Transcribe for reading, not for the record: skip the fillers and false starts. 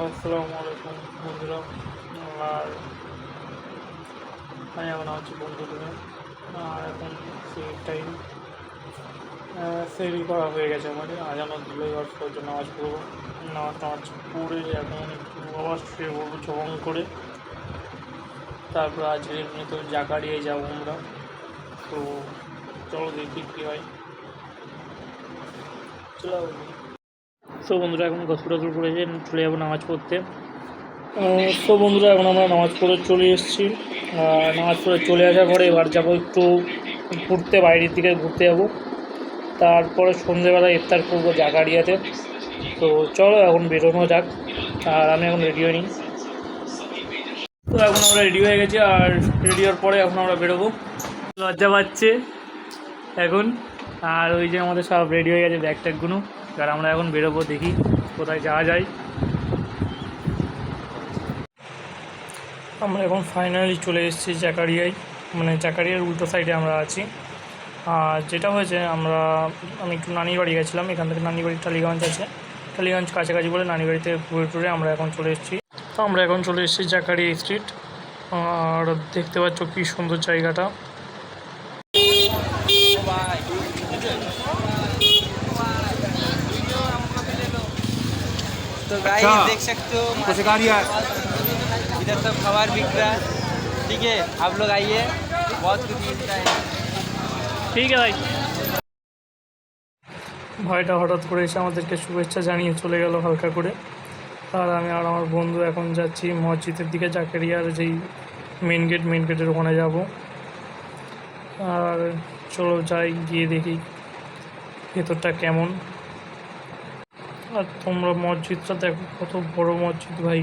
আসসালামু আলাইকুম বন্ধুরা। আর আমি এখন আছি বন্ধুদের। আর এখন সেই টাইম সেরি করা হয়ে গেছে আমাদের। আজানো দিলে এবার সহ্য নামাজ পড়বো। নামাজ পড়ে এখন একটু আবার শুয়ে পড়বো জবং করে। তারপর আজকের মতো জাকারিয়ায় যাবো আমরা। তো চলো দেখি কী হয়। চলো তো বন্ধুরা এখন গসল করেছে, চলে যাবো নামাজ পড়তে। তো বন্ধুরা এখন আমরা নামাজ পড়ে চলে এসেছি। নামাজ পড়ে চলে আসার পরে এবার যাবো একটু ঘুরতে, বাইরের দিকে ঘুরতে যাবো। তারপরে সন্ধ্যেবেলা ইফতার করবো জাকারিয়াতে। তো চলো এখন বেরোনো যাক। আর আমি এখন রেডি হইনি। তো এখন আমরা রেডি হয়ে গেছি, আর রেডি হওয়ার পরে এখন আমরা বেরোবো। লজ্জা পাচ্ছে এখন। আর ওই যে আমাদের সব রেডি হয়ে গেছে ব্যাগ ট্যাগগুলো। আর আমরা এখন বেরোবো, দেখি কোথায় যাওয়া যায়। আমরা এখন ফাইনালি চলে এসেছি জাকারিয়ায়, মানে জাকারিয়ার উল্টো সাইডে আমরা আছি। আর যেটা হয়েছে, আমি একটু নানির বাড়ি গেছিলাম। এখান থেকে নানির বাড়ি টালিগঞ্জ আছে, টালিগঞ্জ কাছাকাছি বলে নানির বাড়িতে ঘুরে টুরে আমরা এখন চলে এসেছি। তো আমরা এখন চলে এসেছি জাকারিয়া স্ট্রিট। আর দেখতে পাচ্ছ কী সুন্দর জায়গাটা। तो गाइस देख सकते हो इधर सब खबर बिक रहा है। ठीक है, आप लोग आइए, बहुत कुछ मिलता है। ঠিক আছে ভাই। ভাইটা হঠাৎ করে এসে আমাদেরকে শুভেচ্ছা জানিয়ে চলে গেল হালকা করে। আর আমি আর আমার বন্ধু এখন যাচ্ছি মসজিদের দিকে, জাকারিয়ার যেই মেন গেটের ওখানে যাব। আর চলো যাই, গিয়ে দেখি ভেতরটা কেমন। আর তোমরা মসজিদটা দেখো, কত বড় মসজিদ ভাই।